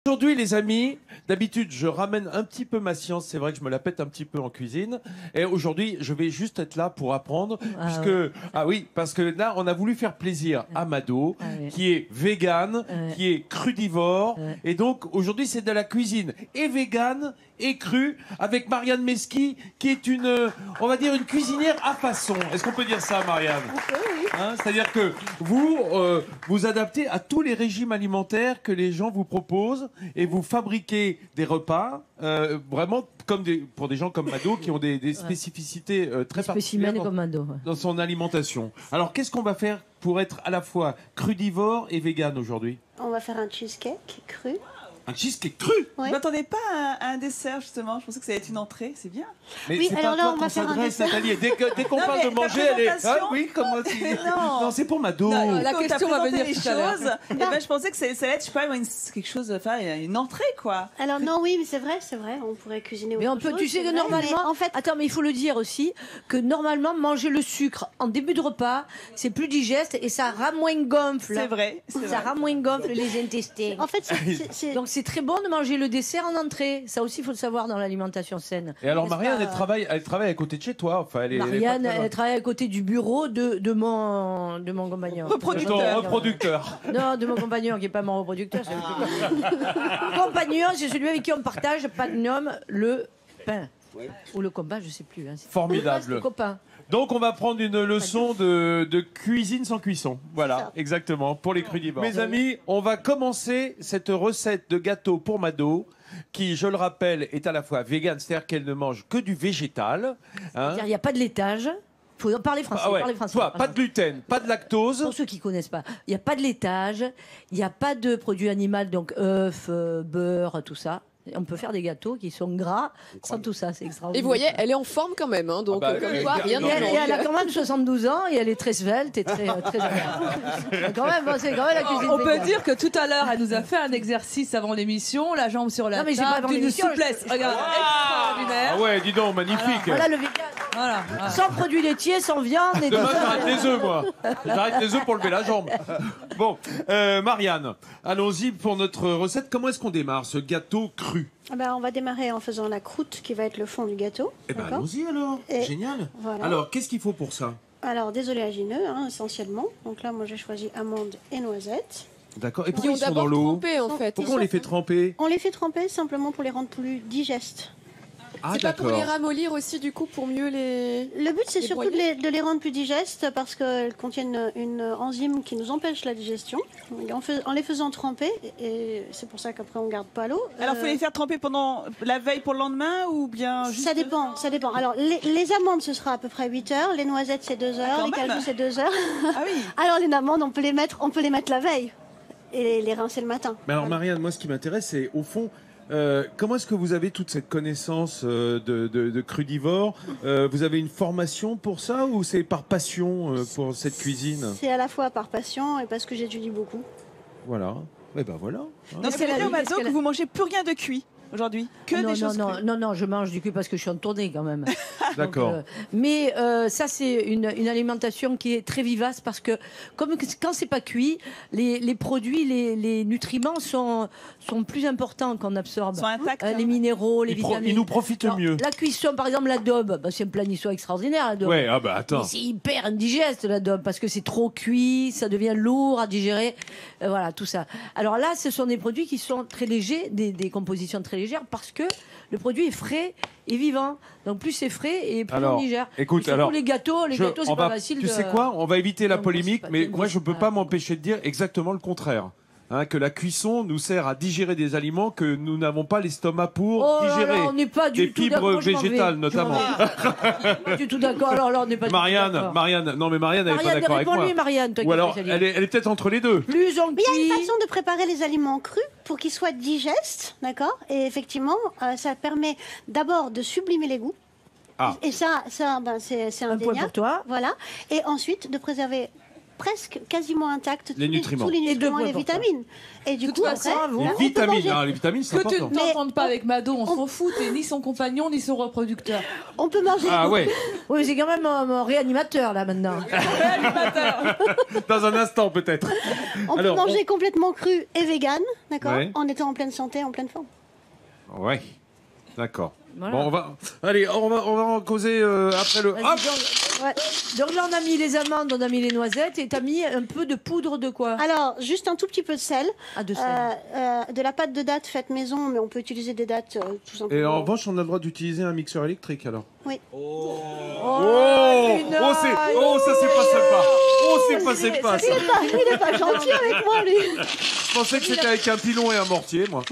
Aujourd'hui, les amis, d'habitude, je ramène un petit peu ma science. C'est vrai que je me la pète un petit peu en cuisine. Et aujourd'hui, je vais juste être là pour apprendre. Parce que là, on a voulu faire plaisir à Mado, qui est végane, qui est crudivore. Et donc, aujourd'hui, c'est de la cuisine et végane et crue avec Marianne Mesqui, qui est on va dire, une cuisinière à façon. Est-ce qu'on peut dire ça, Marianne? Hein, c'est-à-dire que vous vous adaptez à tous les régimes alimentaires que les gens vous proposent et vous fabriquez des repas vraiment comme pour des gens comme Mado qui ont des spécificités très particulières dans son alimentation. Alors, qu'est-ce qu'on va faire pour être à la fois crudivore et végane aujourd'hui? On va faire un cheesecake cru. Un cheesecake cru? Ouais. Je m'attendais pas à un dessert, justement. Je pensais que ça allait être une entrée. C'est bien. Mais oui, c'est alors pas là, toi on qu'on va faire un s'adresse, dessert. Nathalie. Dès qu'on parle de manger, elle est... Ah oui, comment tu... Non, c'est pour Mado. Non, la question va venir les tout à l'heure. choses. Et ben, je pensais que ça allait être, je sais pas, quelque chose, enfin, une entrée, quoi. Alors non, oui, mais c'est vrai, on pourrait cuisiner autre chose. Mais on peut, tu sais que vrai, normalement, en fait, attends, mais il faut le dire aussi, que normalement, manger le sucre en début de repas, c'est plus digeste et ça rend moins gonfle. C'est vrai. Ça rend moins gonfle les intestins. en fait, Donc c'est très bon de manger le dessert en entrée. Ça aussi, il faut le savoir dans l'alimentation saine. Et alors, N'est-ce Marianne, pas elle travaille à côté de chez toi. Enfin, Marianne, elle elle travaille à côté du bureau de mon compagnon. reproducteur. Non, de mon compagnon, qui n'est pas mon reproducteur. Mon compagnon, c'est celui avec qui on partage, pas de nom, le pain. Ou le compas, je ne sais plus. Hein. Formidable. Le copain. Donc, on va prendre une leçon de cuisine sans cuisson. Voilà, exactement, pour les crudivores. Mes amis, on va commencer cette recette de gâteau pour Mado, qui, je le rappelle, est à la fois végane, c'est-à-dire qu'elle ne mange que du végétal. Hein. Il n'y a pas de laitage. Il faut parler français. Ah ouais. Parler français. Toi, pas de gluten, pas de lactose. Pour ceux qui ne connaissent pas, il n'y a pas de laitage, il n'y a pas de produits animaux, donc œufs, beurre, tout ça. On peut faire des gâteaux qui sont gras sans tout ça, c'est extraordinaire. Et vous voyez, elle est en forme quand même, hein, donc comme quoi, rien de et elle a quand même 72 ans et elle est très svelte et très quand même, bon, c'est quand même la cuisine. On peut dire que tout à l'heure, elle nous a fait un exercice avant l'émission, la jambe sur la Non, mais j'ai pas table, avant d'une l'émission, souplesse, regarde, extraordinaire. Ah ouais, dis donc, magnifique. Voilà le vegan. Voilà. Sans produits laitiers, sans viande. Et Demain, tout ça. j'arrête les œufs, moi. J'arrête les œufs pour lever la jambe. Bon, Marianne, allons-y pour notre recette. Comment est-ce qu'on démarre ce gâteau cru? on va démarrer en faisant la croûte qui va être le fond du gâteau. Eh ben, allons-y alors. Génial. Voilà. Alors, qu'est-ce qu'il faut pour ça? Alors, des oléagineux, hein, essentiellement. Donc là, moi, j'ai choisi amandes et noisettes. D'accord. Et Qui pourquoi ont ils sont dans d'abord l'eau? trempé, en fait. Pourquoi on les fait tremper? On les fait tremper simplement pour les rendre plus digestes. Ah, C'est pas pour d'accord. les ramollir aussi, du coup, pour mieux les... Le but, c'est Les surtout broyer. de les rendre plus digestes parce qu'elles contiennent une enzyme qui nous empêche la digestion. Donc, en les faisant tremper, et c'est pour ça qu'après on garde pas l'eau. Alors, faut les faire tremper pendant la veille pour le lendemain ou bien juste... Ça dépend, ça dépend. Alors, les amandes, ce sera à peu près 8 heures. Les noisettes, c'est 2 heures. quand Les même. cajous, c'est 2 heures. Ah oui. Alors, les amandes, on peut les mettre la veille et les rincer le matin. Mais alors, Marianne, moi, ce qui m'intéresse, c'est au fond... comment est-ce que vous avez toute cette connaissance de crudivore? Vous avez une formation pour ça ou c'est par passion pour cette cuisine? C'est à la fois par passion et parce que j'étudie beaucoup. Voilà. Eh ben voilà. Donc, ça veut dire, Mado, que vous mangez plus rien de cuit aujourd'hui, que des choses crues. Non, je mange du cul parce que je suis en tournée quand même. D'accord. Mais ça, c'est une alimentation qui est très vivace parce que quand c'est pas cuit, les produits, les nutriments sont plus importants qu'on absorbe. Sont intacts, Les minéraux, les vitamines. Ils nous profitent mieux. La cuisson, par exemple, l'adobe, c'est un plat niçois extraordinaire, l'adobe. Ouais, ah bah attends. Mais c'est hyper indigeste l'adobe parce que c'est trop cuit, ça devient lourd à digérer, voilà tout ça. Alors là, ce sont des produits qui sont très légers, des compositions très légères parce que le produit est frais et vivant. Donc plus c'est frais et plus on digère. Écoute, et alors les gâteaux, c'est pas facile. Tu sais quoi? On va éviter la Non, polémique, c'est pas mais bien moi dit, je peux c'est pas pas- m'empêcher de dire exactement le contraire. Hein, que la cuisson nous sert à digérer des aliments que nous n'avons pas l'estomac pour Oh là digérer. là, on n'est pas du Des tout fibres d'accord, je m'en végétales vais. notamment. Pas du tout d'accord. Alors là, on n'est pas du tout d'accord. Marianne, non mais Marianne, elle est pas Marianne, d'accord avec moi. réponds-lui, Marianne, toi qui Ou es alors, spécialiste. elle est peut-être entre les deux. Plus on Mais il y a une cuit, façon de préparer les aliments crus pour qu'ils soient digestes, d'accord? Et effectivement, ça permet d'abord de sublimer les goûts. Ah. Et ça c'est un point indéniable. pour toi. Voilà. Et ensuite, de préserver presque quasiment intactes Les nutriments. tous les nutriments et les important. vitamines. Et du coup, après, Les vitamines, les vitamines, c'est Que tu important. ne t'entendes pas avec Mado, on s'en fout, t'es ni son compagnon ni son reproducteur. on peut manger. Ah ouais, Oui, c'est quand même mon réanimateur, là, maintenant. dans un instant peut-être. On Alors, peut manger complètement cru et vegan, d'accord, Ouais. en étant en pleine santé, en pleine forme. Ouais, d'accord. Voilà. Bon, on va en causer après le. Vas-y, Hop Ouais. donc là, on a mis les amandes, on a mis les noisettes, et t'as mis un peu de poudre de quoi? Alors, juste un tout petit peu de sel, Ah, de sel. de la pâte de dattes faite maison, mais on peut utiliser des dattes tout simplement. Et en revanche, on a le droit d'utiliser un mixeur électrique alors. Oui. Oh, ça c'est pas sympa. Oh, c'est pas sympa ça. Il est pas gentil avec moi, lui. Je pensais que c'était avec un pilon et un mortier, moi.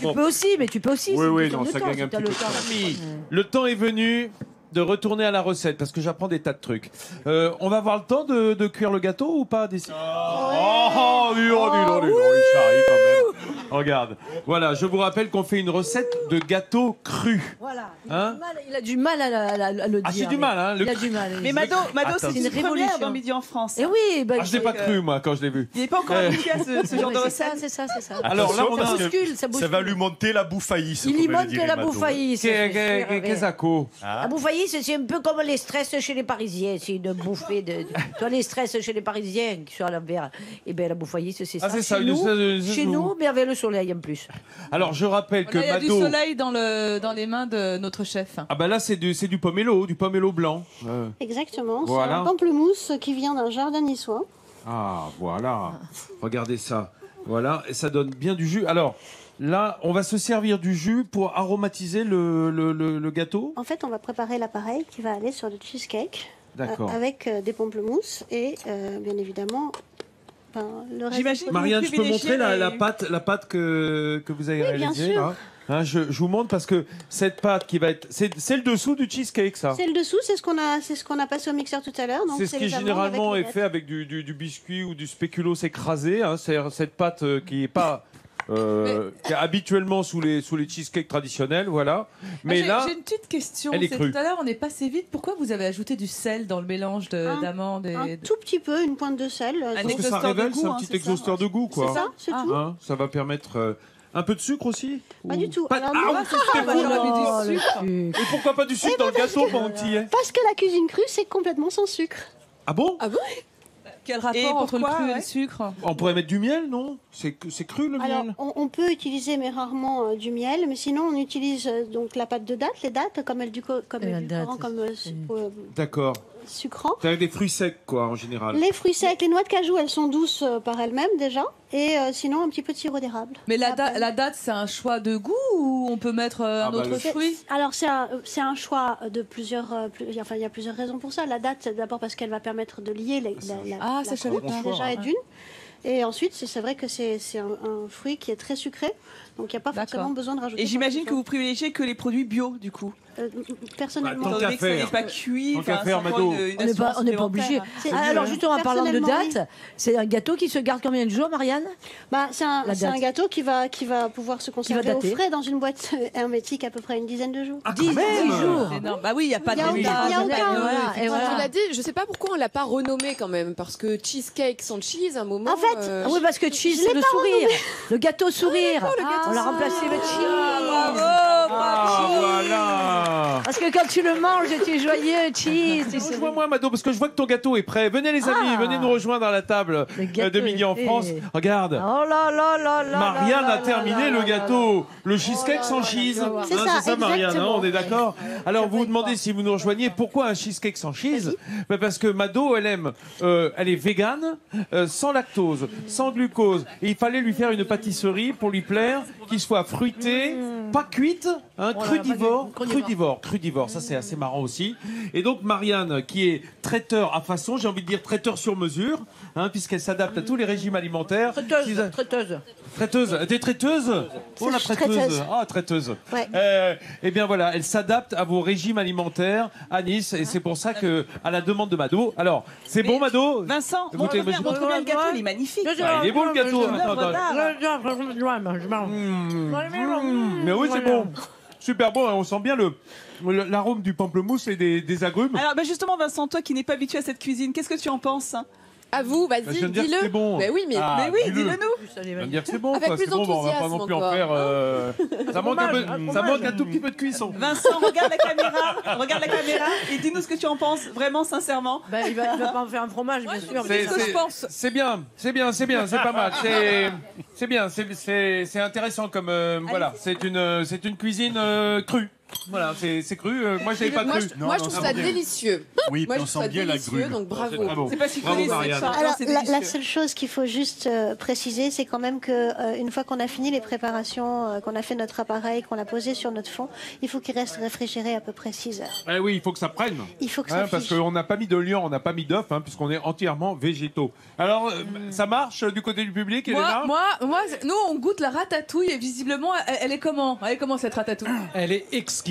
Bon. Tu peux aussi, mais tu peux aussi. Oui, c'est une oui, question non, de ça temps, gagne si un t'as petit peu le de temps. temps. Ami, le temps est venu de retourner à la recette parce que j'apprends des tas de trucs. On va avoir le temps de cuire le gâteau ou pas d'ici dis donc, il charrie quand même. Regarde. Voilà, je vous rappelle qu'on fait une recette de gâteau cru. Voilà. Hein Il a du mal à le dire. Ah, j'ai du mal, hein. Il a du mal. Mais Mado, Attends. c'est C'est une une première révolution. dans Midi en France. Et oui, bah, Ah, je l'ai pas cru, moi, quand je l'ai vu. Il n'est pas encore habitué à ce genre de c'est ça, recette. c'est ça, c'est ça. Alors là, on a ça un... bouscule, ça bouscule. Ça va lui monter la bouffaïs. Il y monte la bouffaïs. Qu'est-ce à quoi La bouffaïs, c'est un peu comme les stress chez les Parisiens. C'est une bouffée de. Toi, les stress chez les Parisiens qui sont à l'envers. Et bien, la bouffaïs, c'est ça. Ah, c'est ça, Chez une nous, espèce de- chez nous, mais avec le soleil en plus. Alors, je rappelle que Là, il y a du Mado... soleil dans les mains de notre chef. Ah bah là, c'est du pomelo blanc. Exactement. Voilà. C'est un pamplemousse qui vient d'un jardin niçois. Ah, voilà. Regardez ça. Voilà, et ça donne bien du jus. Alors, là, on va se servir du jus pour aromatiser le gâteau. En fait, on va préparer l'appareil qui va aller sur le cheesecake. D'accord. Avec des pamplemousses et bien évidemment le reste. J'imagine que Marianne, vous je peux montrer privilégiez la pâte que vous avez Oui, bien réalisée sûr. là Hein, je vous montre parce que cette pâte qui va être... C'est le dessous du cheesecake, ça. C'est le dessous, c'est ce qu'on a passé au mixeur tout à l'heure. donc C'est ce qui les amandes généralement avec est les fait avec du biscuit ou du spéculoos écrasé. Hein, c'est cette pâte qui est pas... qui est habituellement sous les cheesecakes traditionnels, voilà. Mais là, j'ai une petite question. elle est C'est crue. tout à l'heure, on est passé vite. Pourquoi vous avez ajouté du sel dans le mélange d'amandes Un et... tout petit peu, une pointe de sel. Un parce que ça exhausteur de révèle, goût, c'est un hein, petit c'est ça. exhausteur de goût, quoi. C'est ça, c'est tout. Hein, ça va permettre... un peu de sucre aussi Pas du tout. Pas- Alors, Ah, non, ouais, on va leur mettre du sucre. Et pourquoi pas du sucre dans le gâteau pendant que tu y es parce que la cuisine crue, c'est complètement sans sucre. Ah bon? Quel Et rapport entre le pourquoi, cru et ouais le sucre? On pourrait mettre du miel, non? C'est cru le Alors, miel? on peut utiliser, mais rarement, du miel. Mais sinon, on utilise donc la pâte de date, les dattes, comme La date, D'accord. sucrant. C'est avec des fruits secs, quoi, en général. Les fruits secs, les noix de cajou, elles sont douces par elles-mêmes déjà. Et sinon, un petit peu de sirop d'érable. Mais Après. la date, c'est un choix de goût ou on peut mettre un bah, autre le- fruit? Alors, c'est un choix de plusieurs. Enfin, il y a plusieurs raisons pour ça. La date, c'est d'abord parce qu'elle va permettre de lier Ah, ça, je savais croûte, pas. déjà, et d'une. Et ensuite, c'est vrai que c'est un fruit qui est très sucré. Donc, il n'y a pas forcément D'accord. besoin de rajouter. Et j'imagine quoi que vous privilégiez que les produits bio, du coup. Personnellement. Tant Étant qu'à donné que ça faire. n'est pas cuit. Tant qu'à enfin, faire, ça prend Mado. une On n'est pas assurance obligé. supplémentaire. C'est Alors dur. justement, en parlant de Personnellement, date, c'est un gâteau qui se garde combien de jours, Marianne? Bah, c'est un date. gâteau qui va pouvoir se conserver au dater. frais dans une boîte hermétique à peu près une dizaine de jours. 10 jours. C'est énorme. Bah oui, il n'y a pas Il y a de aucun- date. il y a aucun- Voilà, et voilà. Cela dit, je sais pas pourquoi on l'a pas renommé quand même, parce que cheesecake sans cheese, à un moment. En fait, Ah oui, parce que cheese, c'est le sourire. Le gâteau sourire. On l'a remplacé avec cheese. Ah, voilà. Parce que quand tu le manges, tu es joyeux, cheese. tu sais. Rejoins-moi, Mado, parce que je vois que ton gâteau est prêt. Venez, les amis, venez nous rejoindre à la table Le gâteau de Midi en est France. fait. Regarde. Oh là là là là. Marianne là a là terminé là le là gâteau, le cheesecake sans cheese. C'est ça, Marianne, hein, exactement. on est d'accord. Alors vous vous demandez si vous nous rejoignez, pourquoi un cheesecake sans cheese? Ben, parce que Mado, elle aime, elle est végane, sans lactose, sans glucose. Et il fallait lui faire une pâtisserie pour lui plaire, qui soit fruitée, pas cuite, hein, crudivore. Ça c'est assez marrant aussi. Et donc Marianne, qui est traiteur à façon, j'ai envie de dire traiteur sur mesure, hein, puisqu'elle s'adapte à tous les régimes alimentaires. Traiteuse. Traiteuse. T'es traiteuse? Oh, la Je suis traiteuse. traiteuse. Ah, traiteuse. Ouais. Eh bien voilà, elle s'adapte à vos régimes alimentaires à Nice et c'est pour ça que, à la demande de Mado. Alors, c'est bon, Mado? Vincent, Vous voulez- montre bien le gâteau, il est magnifique. Ah, il est beau le gâteau. Attends, attends. Mais oui, c'est bon. Super bon, hein, on sent bien l'arôme du pamplemousse et des agrumes. Alors, bah justement, Vincent, toi qui n'es pas habitué à cette cuisine, qu'est-ce que tu en penses? À vous, Bah, je vas-y, viens de dire que dis-le. c'est bon. Mais oui, mais dis-le nous. Je viens de dire que c'est bon, Avec quoi. plus C'est bon, on va pas d'enthousiasme non plus en encore. faire. Ça manque un tout petit peu de cuisson. Vincent, regarde la caméra et dis-nous ce que tu en penses, vraiment, sincèrement. Ben, il va pas en faire un fromage, bien sûr. C'est ce que je pense. C'est bien, c'est pas mal. C'est bien, c'est intéressant comme voilà. C'est une cuisine crue. Voilà, c'est cru. Moi, je l'avais pas cru. Moi, je trouve ça délicieux. Oui, Moi, puis je on trouve ça sent bien la délicieux, grue. donc bravo. C'est très bon. C'est pas si Bravo, connu, Marianne. c'est Alors, c'est la délicieux. seule chose qu'il faut juste préciser, c'est quand même que une fois qu'on a fini les préparations, qu'on a fait notre appareil, qu'on l'a posé sur notre fond, il faut qu'il reste réfrigéré à peu près 6 heures. Eh oui, il faut que ça prenne. Il faut que ça Parce fiche. qu'on n'a pas mis de liant, on n'a pas mis d'œuf, puisqu'on est entièrement végétaux. Alors, ça marche du côté du public, Elena? Moi, nous, on goûte la ratatouille et visiblement, elle est comment? Elle est comment cette ratatouille? Elle est exquise.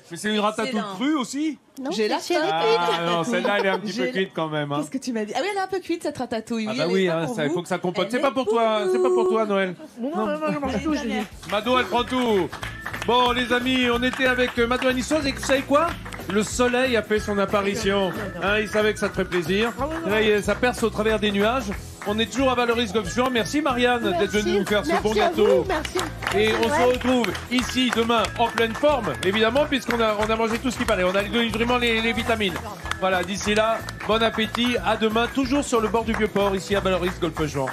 Mais c'est une ratatouille crue aussi? Non, J'ai la c'est faim. Ah non, celle-là, elle est un petit peu J'ai- cuite quand même. Qu'est-ce que tu m'as dit? Ah oui, elle est un peu cuite cette ratatouille. Ah Oui, bah elle oui, est pas pour il vous. faut que ça compote. Elle C'est est pas pour toi, Noël. tout, je dis. Mado, elle prend tout. Bon, les amis, on était avec Mado Anissoise et vous savez quoi? Le soleil a fait son apparition. Il savait que ça te ferait plaisir. Là, ça perce au travers des nuages. On est toujours à Valoris Golf Juan. Merci Marianne d'être venue nous faire ce bon gâteau. Merci. Et on se retrouve ici demain en pleine forme, évidemment, puisqu'on a mangé tout ce qu'il fallait. On a vraiment les vitamines. Voilà, d'ici là, bon appétit. À demain, toujours sur le bord du Vieux-Port, ici à Valoris Golf Juan.